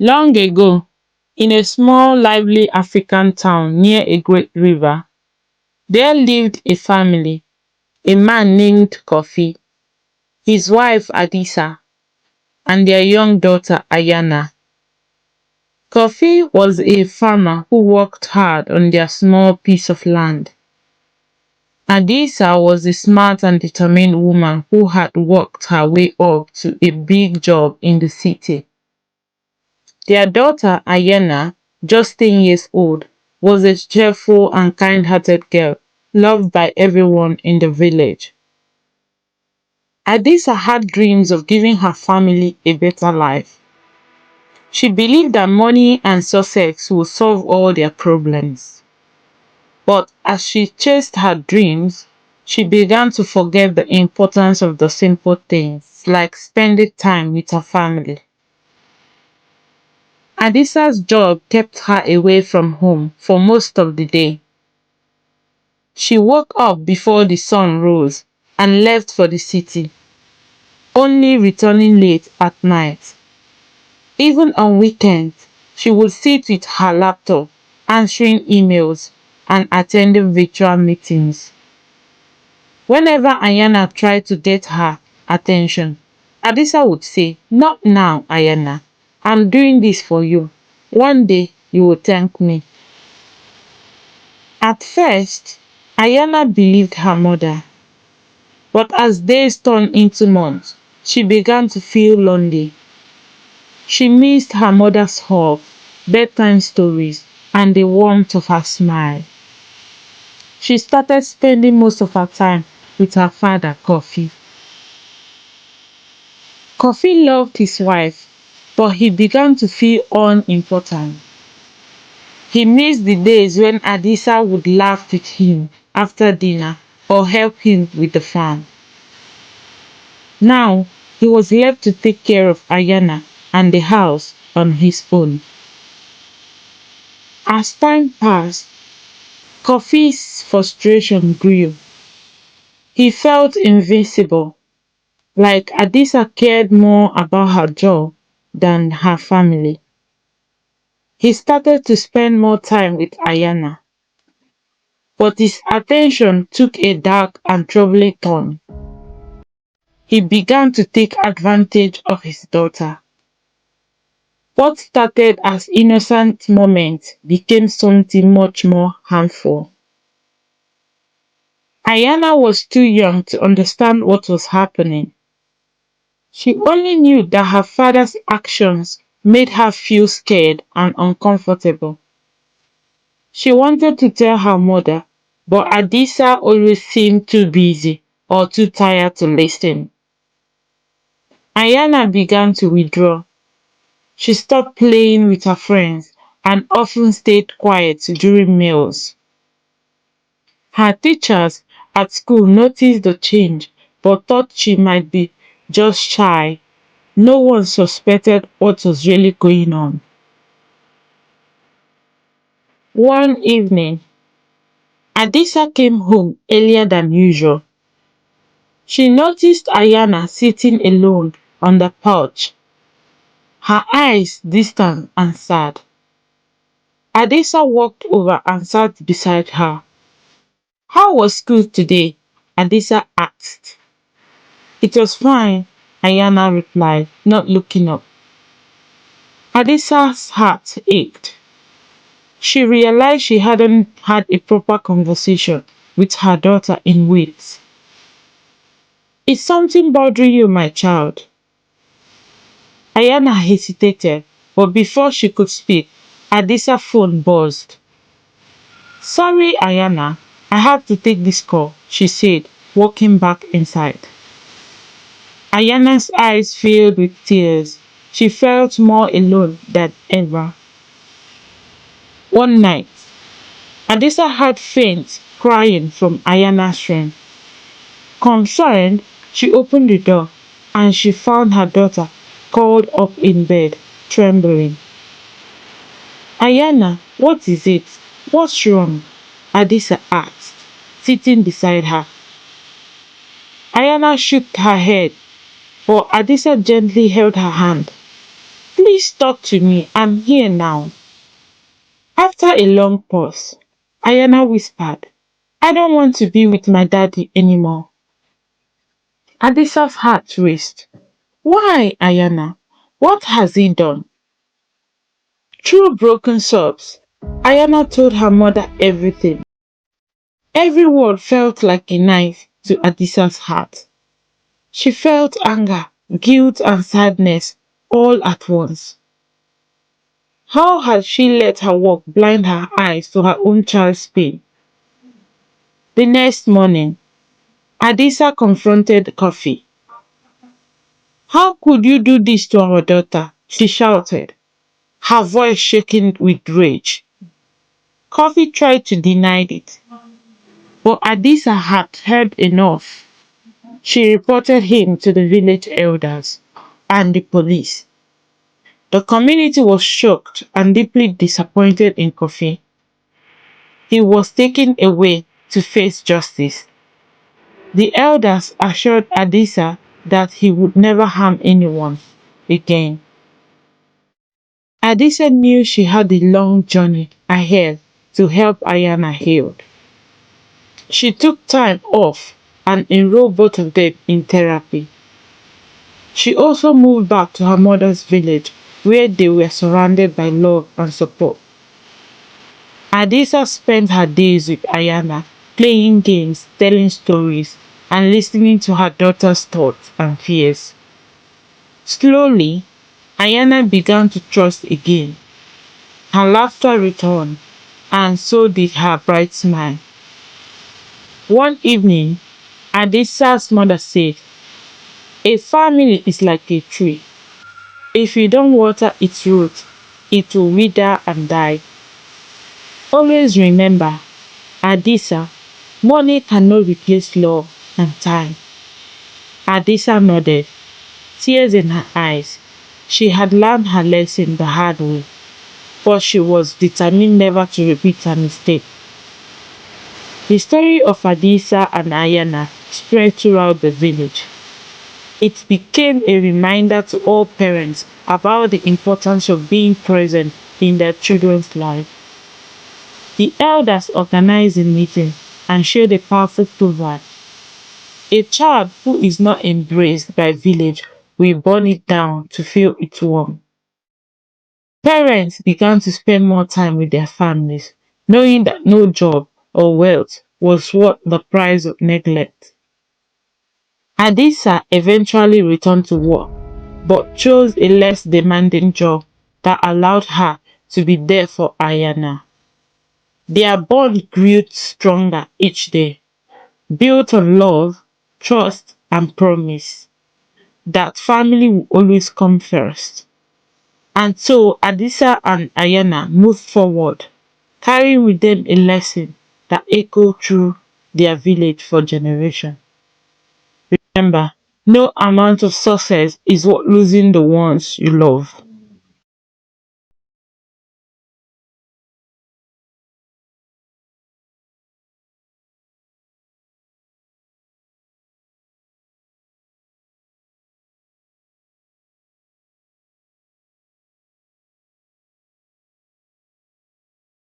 Long ago, in a small, lively African town near a great river, there lived a family, a man named Kofi, his wife Adisa, and their young daughter Ayana. Kofi was a farmer who worked hard on their small piece of land. Adisa was a smart and determined woman who had worked her way up to a big job in the city. Their daughter Ayana, just 10 years old, was a cheerful and kind-hearted girl, loved by everyone in the village. Adisa had dreams of giving her family a better life. She believed that money and success would solve all their problems. But as she chased her dreams, she began to forget the importance of the simple things like spending time with her family. Adisa's job kept her away from home for most of the day. She woke up before the sun rose and left for the city, only returning late at night. Even on weekends, she would sit with her laptop, answering emails and attending virtual meetings. Whenever Ayana tried to get her attention, Adisa would say, "Not now, Ayana. I'm doing this for you. One day you will thank me." At first, Ayana believed her mother, but as days turned into months, she began to feel lonely. She missed her mother's hug, bedtime stories, and the warmth of her smile. She started spending most of her time with her father, Kofi. Kofi loved his wife, but he began to feel unimportant. He missed the days when Adisa would laugh with him after dinner or help him with the farm. Now, he was left to take care of Ayana and the house on his own. As time passed, Kofi's frustration grew. He felt invincible, like Adisa cared more about her job than her family. He started to spend more time with Ayana, but his attention took a dark and troubling turn. He began to take advantage of his daughter. What started as innocent moments became something much more harmful. Ayana was too young to understand what was happening. She only knew that her father's actions made her feel scared and uncomfortable. She wanted to tell her mother, but Adisa always seemed too busy or too tired to listen. Ayana began to withdraw. She stopped playing with her friends and often stayed quiet during meals. Her teachers at school noticed the change but thought she might be just shy. No one suspected what was really going on. One evening, Adisa came home earlier than usual. She noticed Ayana sitting alone on the porch, her eyes distant and sad. Adisa walked over and sat beside her. "How was school today?" Adisa asked. "It was fine," Ayana replied, not looking up. Adisa's heart ached. She realized she hadn't had a proper conversation with her daughter in weeks. "Is something bothering you, my child?" Ayana hesitated, but before she could speak, Adisa's phone buzzed. "Sorry, Ayana, I had to take this call," she said, walking back inside. Ayana's eyes filled with tears. She felt more alone than ever. One night, Adisa heard faint crying from Ayana's room. Concerned, she opened the door and she found her daughter curled up in bed, trembling. "Ayana, what is it? What's wrong?" Adisa asked, sitting beside her. Ayana shook her head, but Adisa gently held her hand. Please talk to me. I'm here now. After a long pause, Ayana whispered, I don't want to be with my daddy anymore. Adisa's heart raced. Why, Ayana? What has he done? Through broken sobs, Ayana told her mother everything. Every word felt like a knife to Adisa's heart. She felt anger, guilt, and sadness all at once. How had she let her work blind her eyes to her own child's pain? The next morning, Adisa confronted Kofi. How could you do this to our daughter? She shouted, her voice shaking with rage. Kofi tried to deny it, but Adisa had heard enough. She reported him to the village elders and the police. The community was shocked and deeply disappointed in Kofi. He was taken away to face justice. The elders assured Adisa that he would never harm anyone again. Adisa knew she had a long journey ahead to help Ayana heal. She took time off and enrolled both of them in therapy. She also moved back to her mother's village where they were surrounded by love and support. Adisa spent her days with Ayana, playing games, telling stories, and listening to her daughter's thoughts and fears. Slowly, Ayana began to trust again. Her laughter returned, and so did her bright smile. One evening, Adisa's mother said, a family is like a tree. If you don't water its roots, it will wither and die. Always remember, Adisa, money cannot replace love and time. Adisa nodded, tears in her eyes. She had learned her lesson the hard way, but she was determined never to repeat her mistake. The story of Adisa and Ayana spread throughout the village. It became a reminder to all parents about the importance of being present in their children's lives. The elders organized a meeting and shared a powerful proverb. A child who is not embraced by village will burn it down to feel its warmth. Parents began to spend more time with their families, knowing that no job or wealth was worth the price of neglect. Adisa eventually returned to work, but chose a less demanding job that allowed her to be there for Ayana. Their bond grew stronger each day, built on love, trust, and promise that family will always come first. And so Adisa and Ayana moved forward, carrying with them a lesson that echoed through their village for generations. Remember, no amount of success is worth losing the ones you love.